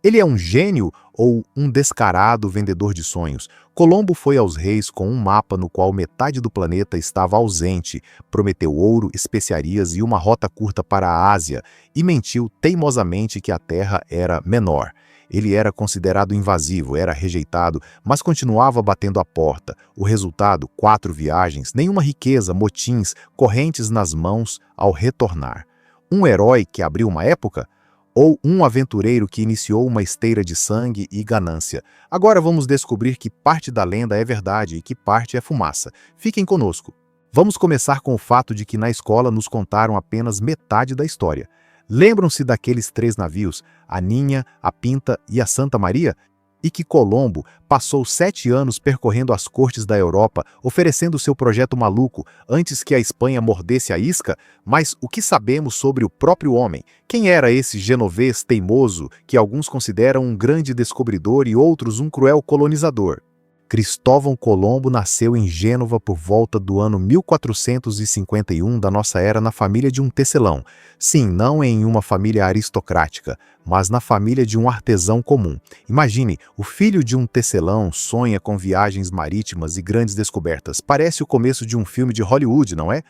Ele é um gênio ou um descarado vendedor de sonhos? Colombo foi aos reis com um mapa no qual metade do planeta estava ausente, prometeu ouro, especiarias e uma rota curta para a Ásia, e mentiu teimosamente que a Terra era menor. Ele era considerado invasivo, era rejeitado, mas continuava batendo a porta. O resultado, 4 viagens, nenhuma riqueza, motins, correntes nas mãos ao retornar. Um herói que abriu uma época? Ou um aventureiro que iniciou uma esteira de sangue e ganância? Agora vamos descobrir que parte da lenda é verdade e que parte é fumaça. Fiquem conosco. Vamos começar com o fato de que na escola nos contaram apenas metade da história. Lembram-se daqueles 3 navios, a Ninha, a Pinta e a Santa Maria? E que Colombo passou 7 anos percorrendo as cortes da Europa, oferecendo seu projeto maluco antes que a Espanha mordesse a isca? Mas o que sabemos sobre o próprio homem? Quem era esse genovês teimoso que alguns consideram um grande descobridor e outros um cruel colonizador? Cristóvão Colombo nasceu em Gênova por volta do ano 1451 da nossa era na família de um tecelão. Sim, não em uma família aristocrática, mas na família de um artesão comum. Imagine, o filho de um tecelão sonha com viagens marítimas e grandes descobertas. Parece o começo de um filme de Hollywood, não é?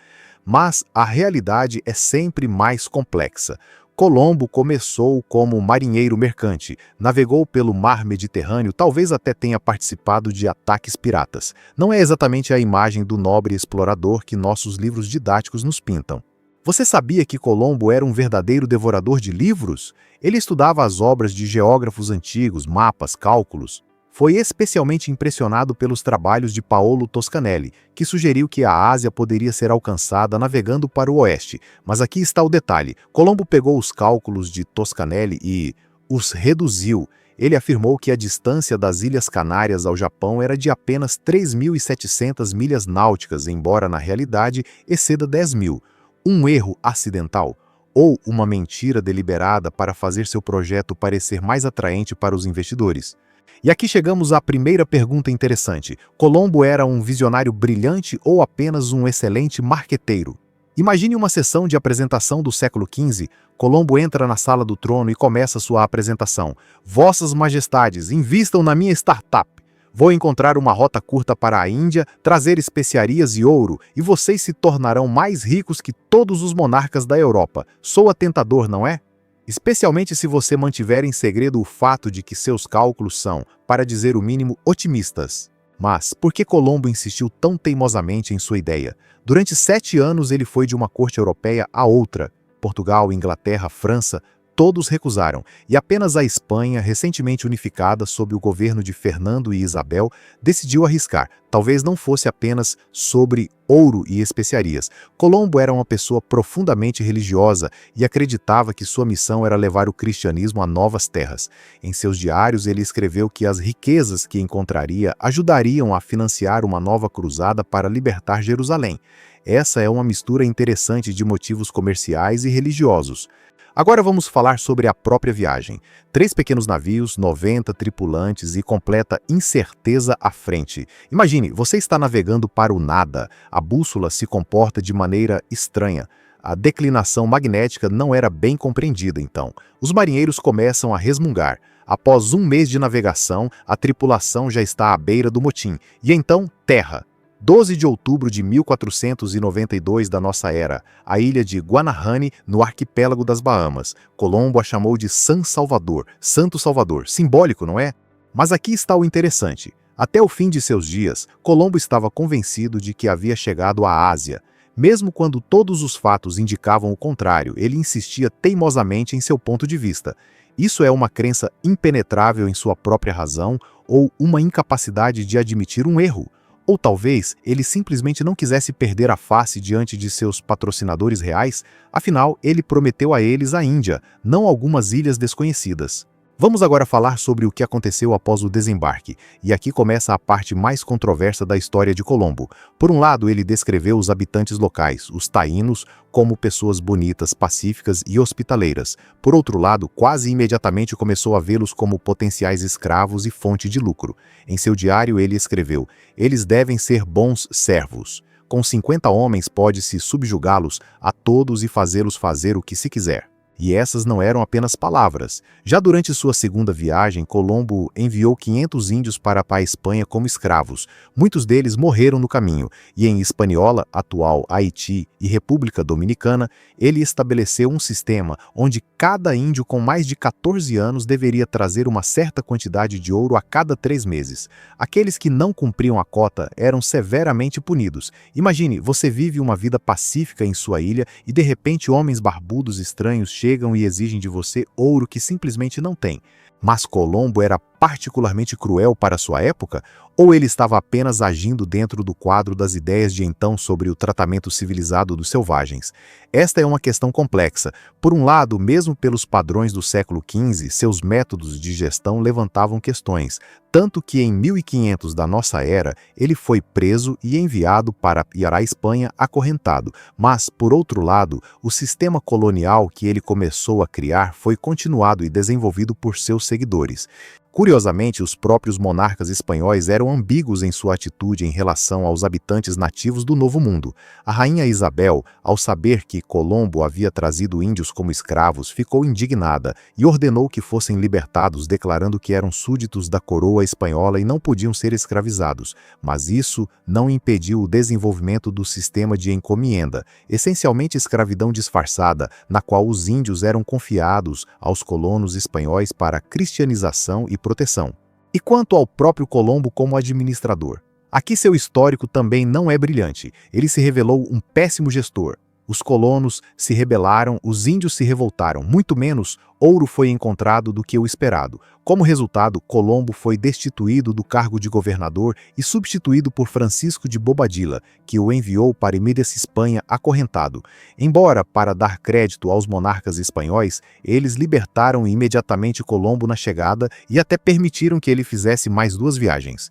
Mas a realidade é sempre mais complexa. Colombo começou como marinheiro mercante, navegou pelo mar Mediterrâneo, talvez até tenha participado de ataques piratas. Não é exatamente a imagem do nobre explorador que nossos livros didáticos nos pintam. Você sabia que Colombo era um verdadeiro devorador de livros? Ele estudava as obras de geógrafos antigos, mapas, cálculos. Foi especialmente impressionado pelos trabalhos de Paolo Toscanelli, que sugeriu que a Ásia poderia ser alcançada navegando para o oeste. Mas aqui está o detalhe: Colombo pegou os cálculos de Toscanelli e os reduziu. Ele afirmou que a distância das Ilhas Canárias ao Japão era de apenas 3.700 milhas náuticas, embora na realidade exceda 10.000. Um erro acidental? Ou uma mentira deliberada para fazer seu projeto parecer mais atraente para os investidores? E aqui chegamos à primeira pergunta interessante. Colombo era um visionário brilhante ou apenas um excelente marqueteiro? Imagine uma sessão de apresentação do século XV. Colombo entra na sala do trono e começa sua apresentação. Vossas Majestades, invistam na minha startup. Vou encontrar uma rota curta para a Índia, trazer especiarias e ouro, e vocês se tornarão mais ricos que todos os monarcas da Europa. Soa tentador, não é? Especialmente se você mantiver em segredo o fato de que seus cálculos são, para dizer o mínimo, otimistas. Mas por que Colombo insistiu tão teimosamente em sua ideia? Durante 7 anos ele foi de uma corte europeia a outra. Portugal, Inglaterra, França, todos recusaram, e apenas a Espanha, recentemente unificada sob o governo de Fernando e Isabel, decidiu arriscar. Talvez não fosse apenas sobre ouro e especiarias. Colombo era uma pessoa profundamente religiosa e acreditava que sua missão era levar o cristianismo a novas terras. Em seus diários ele escreveu que as riquezas que encontraria ajudariam a financiar uma nova cruzada para libertar Jerusalém. Essa é uma mistura interessante de motivos comerciais e religiosos. Agora vamos falar sobre a própria viagem. 3 pequenos navios, 90 tripulantes e completa incerteza à frente. Imagine, você está navegando para o nada. A bússola se comporta de maneira estranha. A declinação magnética não era bem compreendida, então. Os marinheiros começam a resmungar. Após 1 mês de navegação, a tripulação já está à beira do motim. E então, terra. 12 de outubro de 1492 da nossa era, a ilha de Guanahani, no arquipélago das Bahamas. Colombo a chamou de San Salvador, Santo Salvador, simbólico, não é? Mas aqui está o interessante. Até o fim de seus dias, Colombo estava convencido de que havia chegado à Ásia. Mesmo quando todos os fatos indicavam o contrário, ele insistia teimosamente em seu ponto de vista. Isso é uma crença impenetrável em sua própria razão ou uma incapacidade de admitir um erro? Ou talvez ele simplesmente não quisesse perder a face diante de seus patrocinadores reais, afinal ele prometeu a eles a Índia, não algumas ilhas desconhecidas. Vamos agora falar sobre o que aconteceu após o desembarque, e aqui começa a parte mais controversa da história de Colombo. Por um lado, ele descreveu os habitantes locais, os taínos, como pessoas bonitas, pacíficas e hospitaleiras. Por outro lado, quase imediatamente começou a vê-los como potenciais escravos e fonte de lucro. Em seu diário ele escreveu: "Eles devem ser bons servos. Com 50 homens pode-se subjugá-los a todos e fazê-los fazer o que se quiser." E essas não eram apenas palavras. Já durante sua segunda viagem, Colombo enviou 500 índios para a Espanha como escravos. Muitos deles morreram no caminho, e em Hispaniola, atual Haiti e República Dominicana, ele estabeleceu um sistema onde cada índio com mais de 14 anos deveria trazer uma certa quantidade de ouro a cada 3 meses. Aqueles que não cumpriam a cota eram severamente punidos. Imagine, você vive uma vida pacífica em sua ilha e de repente homens barbudos estranhos chegam e exigem de você ouro que simplesmente não tem. Mas Colombo era particularmente cruel para sua época? Ou ele estava apenas agindo dentro do quadro das ideias de então sobre o tratamento civilizado dos selvagens? Esta é uma questão complexa. Por um lado, mesmo pelos padrões do século XV, seus métodos de gestão levantavam questões, tanto que em 1500 da nossa era, ele foi preso e enviado para a Espanha acorrentado. Mas, por outro lado, o sistema colonial que ele começou a criar foi continuado e desenvolvido por seus seguidores. Curiosamente, os próprios monarcas espanhóis eram ambíguos em sua atitude em relação aos habitantes nativos do Novo Mundo. A rainha Isabel, ao saber que Colombo havia trazido índios como escravos, ficou indignada e ordenou que fossem libertados, declarando que eram súditos da coroa espanhola e não podiam ser escravizados. Mas isso não impediu o desenvolvimento do sistema de encomienda, essencialmente escravidão disfarçada, na qual os índios eram confiados aos colonos espanhóis para cristianização e proteção. E quanto ao próprio Colombo como administrador? Aqui seu histórico também não é brilhante. Ele se revelou um péssimo gestor. Os colonos se rebelaram, os índios se revoltaram, muito menos ouro foi encontrado do que o esperado. Como resultado, Colombo foi destituído do cargo de governador e substituído por Francisco de Bobadilla, que o enviou para Emílias Espanha acorrentado. Embora, para dar crédito aos monarcas espanhóis, eles libertaram imediatamente Colombo na chegada e até permitiram que ele fizesse mais 2 viagens.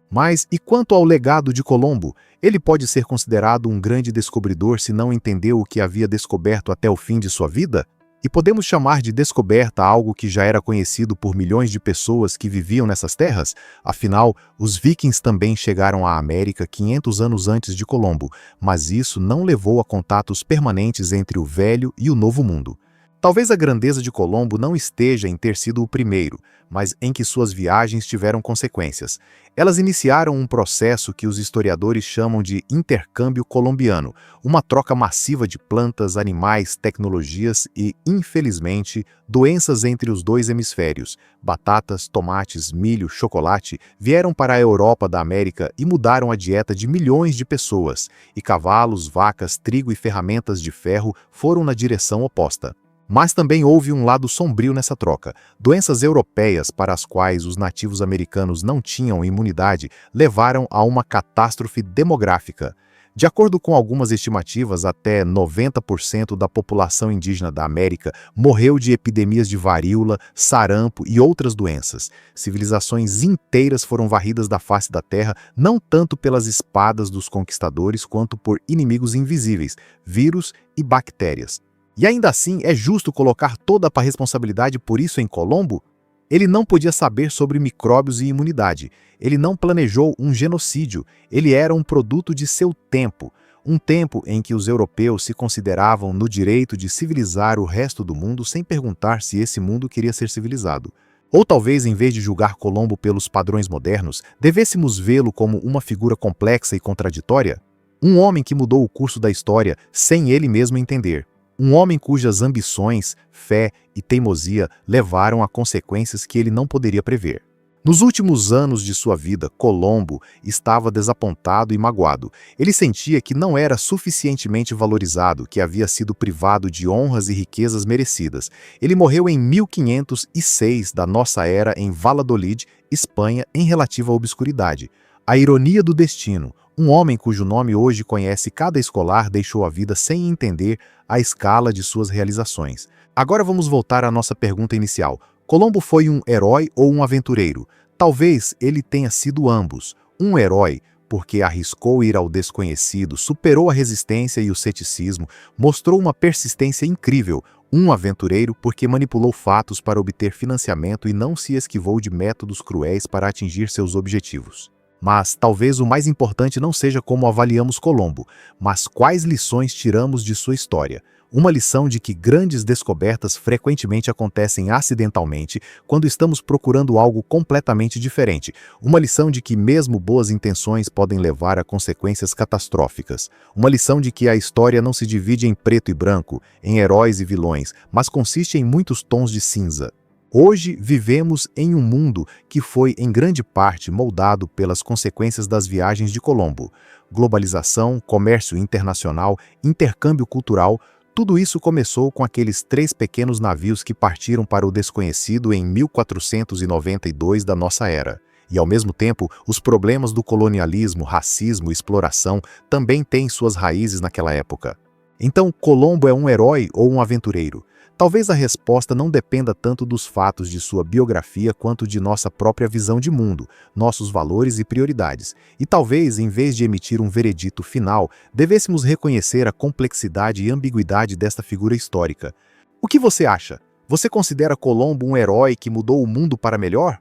Mas, e quanto ao legado de Colombo? Ele pode ser considerado um grande descobridor se não entendeu o que havia descoberto até o fim de sua vida? E podemos chamar de descoberta algo que já era conhecido por milhões de pessoas que viviam nessas terras? Afinal, os vikings também chegaram à América 500 anos antes de Colombo, mas isso não levou a contatos permanentes entre o Velho e o Novo Mundo. Talvez a grandeza de Colombo não esteja em ter sido o primeiro, mas em que suas viagens tiveram consequências. Elas iniciaram um processo que os historiadores chamam de intercâmbio colombiano, uma troca massiva de plantas, animais, tecnologias e, infelizmente, doenças entre os 2 hemisférios. Batatas, tomates, milho, chocolate vieram para a Europa da América e mudaram a dieta de milhões de pessoas, e cavalos, vacas, trigo e ferramentas de ferro foram na direção oposta. Mas também houve um lado sombrio nessa troca. Doenças europeias para as quais os nativos americanos não tinham imunidade levaram a uma catástrofe demográfica. De acordo com algumas estimativas, até 90% da população indígena da América morreu de epidemias de varíola, sarampo e outras doenças. Civilizações inteiras foram varridas da face da terra, não tanto pelas espadas dos conquistadores quanto por inimigos invisíveis, vírus e bactérias. E ainda assim, é justo colocar toda a responsabilidade por isso em Colombo? Ele não podia saber sobre micróbios e imunidade. Ele não planejou um genocídio. Ele era um produto de seu tempo. Um tempo em que os europeus se consideravam no direito de civilizar o resto do mundo sem perguntar se esse mundo queria ser civilizado. Ou talvez, em vez de julgar Colombo pelos padrões modernos, devêssemos vê-lo como uma figura complexa e contraditória? Um homem que mudou o curso da história sem ele mesmo entender. Um homem cujas ambições, fé e teimosia levaram a consequências que ele não poderia prever. Nos últimos anos de sua vida, Colombo estava desapontado e magoado. Ele sentia que não era suficientemente valorizado, que havia sido privado de honras e riquezas merecidas. Ele morreu em 1506 da nossa era em Valladolid, Espanha, em relativa obscuridade. A ironia do destino. Um homem cujo nome hoje conhece cada escolar deixou a vida sem entender a escala de suas realizações. Agora vamos voltar à nossa pergunta inicial. Colombo foi um herói ou um aventureiro? Talvez ele tenha sido ambos. Um herói, porque arriscou ir ao desconhecido, superou a resistência e o ceticismo, mostrou uma persistência incrível. Um aventureiro, porque manipulou fatos para obter financiamento e não se esquivou de métodos cruéis para atingir seus objetivos. Mas talvez o mais importante não seja como avaliamos Colombo, mas quais lições tiramos de sua história. Uma lição de que grandes descobertas frequentemente acontecem acidentalmente quando estamos procurando algo completamente diferente. Uma lição de que mesmo boas intenções podem levar a consequências catastróficas. Uma lição de que a história não se divide em preto e branco, em heróis e vilões, mas consiste em muitos tons de cinza. Hoje vivemos em um mundo que foi em grande parte moldado pelas consequências das viagens de Colombo. Globalização, comércio internacional, intercâmbio cultural, tudo isso começou com aqueles 3 pequenos navios que partiram para o desconhecido em 1492 da nossa era. E, ao mesmo tempo, os problemas do colonialismo, racismo e exploração também têm suas raízes naquela época. Então, Colombo é um herói ou um aventureiro? Talvez a resposta não dependa tanto dos fatos de sua biografia quanto de nossa própria visão de mundo, nossos valores e prioridades. E talvez, em vez de emitir um veredito final, devêssemos reconhecer a complexidade e ambiguidade desta figura histórica. O que você acha? Você considera Colombo um herói que mudou o mundo para melhor?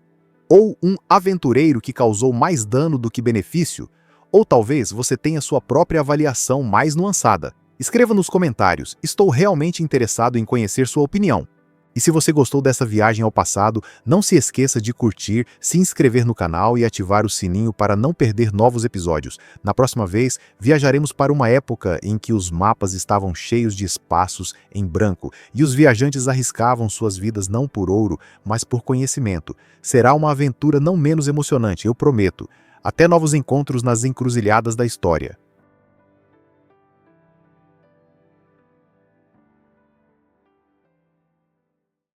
Ou um aventureiro que causou mais dano do que benefício? Ou talvez você tenha sua própria avaliação mais nuançada. Escreva nos comentários, estou realmente interessado em conhecer sua opinião. E se você gostou dessa viagem ao passado, não se esqueça de curtir, se inscrever no canal e ativar o sininho para não perder novos episódios. Na próxima vez, viajaremos para uma época em que os mapas estavam cheios de espaços em branco e os viajantes arriscavam suas vidas não por ouro, mas por conhecimento. Será uma aventura não menos emocionante, eu prometo. Até novos encontros nas encruzilhadas da história.